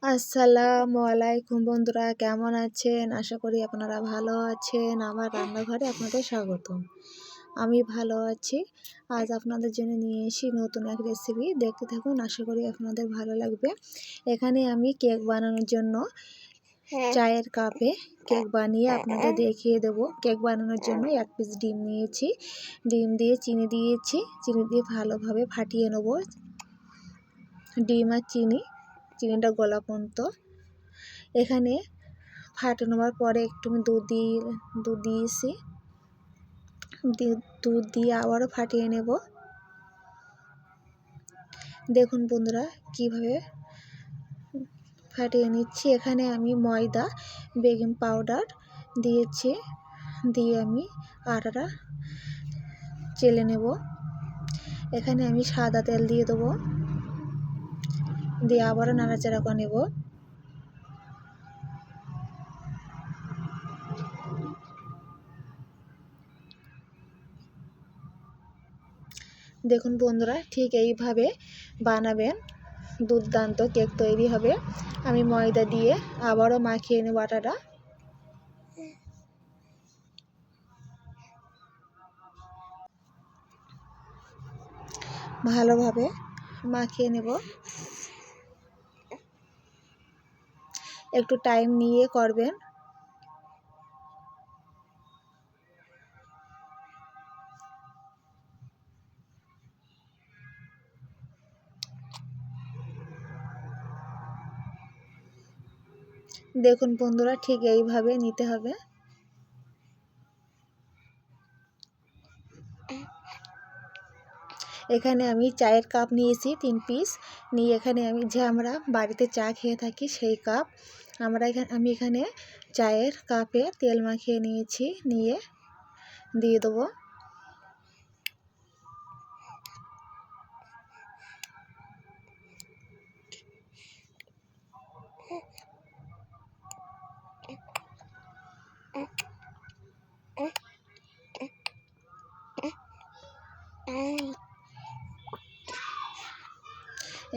আসসালামু আলাইকুম বন্ধুরা, কেমন আছেন? আশা করি আপনারা ভালো আছেন। আমার রান্নাঘরে আপনাদের স্বাগতম। আমি ভালো আছি। আজ আপনাদের জন্য নিয়ে এসেছি নতুন এক রেসিপি। দেখতে থাকুন, আশা করি আপনাদের ভালো লাগবে। এখানে আমি কেক বানানোর জন্য চায়ের কাপে কেক বানিয়ে আপনাদের দেখিয়ে দেবো। কেক বানানোর জন্য 1 পিস ডিম নিয়েছি। ডিম দিয়ে চিনি দিয়েছি। চিনি দিয়ে ভালোভাবে ফাটিয়ে নেব ডিম আর চিনিটা গলা পর্যন্ত। এখানে ফাটানোর পরে একটু আমি দুধ দিয়েছি। দুধ দিয়ে আবারও ফাটিয়ে নেব। দেখুন বন্ধুরা কিভাবে ফাটিয়ে নিচ্ছি। এখানে আমি ময়দা, বেকিং পাউডার দিয়েছি। দিয়ে আমি আটাটা চেলে নেব। এখানে আমি সাদা তেল দিয়ে দেবো। দিয়ে আবারও নাড়াচাড়া করে নেব। দেখুন বন্ধুরা, ঠিক এইভাবে বানাবেন, দুর্দান্ত কেক তৈরি হবে। আমি ময়দা দিয়ে আবারও মাখিয়ে নেব আটাটা। ভালোভাবে মাখিয়ে নেব। একটু টাইম নিয়ে করবেন। দেখুন বন্ধুরা, ঠিক এইভাবে নিতে হবে। এখানে আমি চায়ের কাপ নিয়েছি 3 পিস নিয়ে। এখানে আমরা বাড়িতে চা খেয়ে থাকি সেই কাপ। আমি এখানে চায়ের কাপে তেল মাখিয়ে নিয়েছি। নিয়ে দিয়ে দেবো।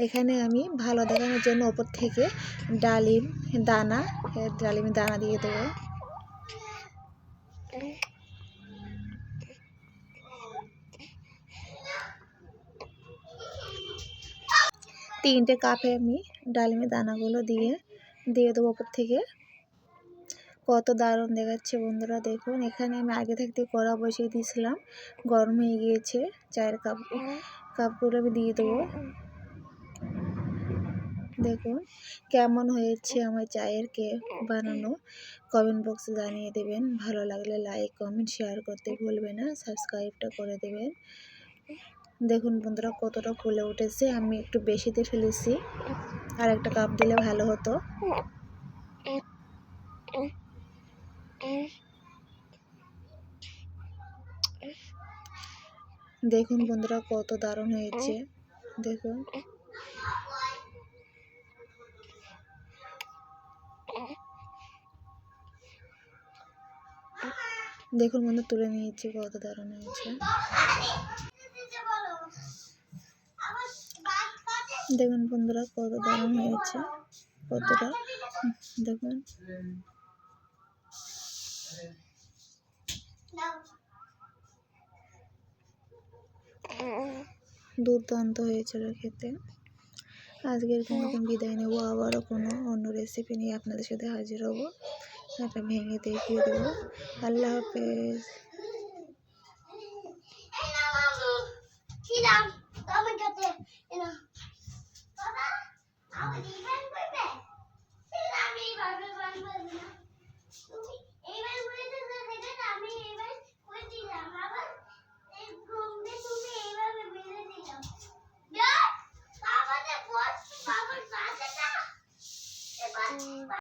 এখানে আমি ভালো দেখানোর জন্য ওপর থেকে ডালিমের দানা দিয়ে দেবো। তিনটে কাপে আমি ডালিমের দানাগুলো দিয়ে দেবো ওপর থেকে। কত দারুণ দেখাচ্ছে বন্ধুরা, দেখুন। এখানে আমি আগে থাকতে কড়া বসিয়ে দিয়েছিলাম, গরম হয়ে গিয়েছে। চায়ের কাপগুলো আমি দিয়ে দেবো। দেখুন কেমন হয়েছে আমার চায়ের কেক বানানো, কমেন্ট বক্সে জানিয়ে দেবেন। ভালো লাগলে লাইক, কমেন্ট, শেয়ার করতে ভুলবেন না। সাবস্ক্রাইবটা করে দেবেন। দেখুন বন্ধুরা কতটা ফুলে উঠেছে। আমি একটু বেশিতে ফেলেছি, আর একটা কাপ দিলে ভালো হতো। দেখুন বন্ধুরা কত দারুণ হয়েছে। দেখুন বন্ধু, তুলে নিয়েছি, কত দারুণ হয়েছে। দেখুন বন্ধুরা কত দারুণ হয়েছে, কতটা। দেখুন দুর্দান্ত হয়েছিল খেতে। আজকের মতন বিদায় নেবো। আবারও কোনো অন্য রেসিপি নিয়ে আপনাদের সাথে হাজির হব। এটা ভেঙে দেখিয়ে দেবো। আল্লাহ হাফেজ।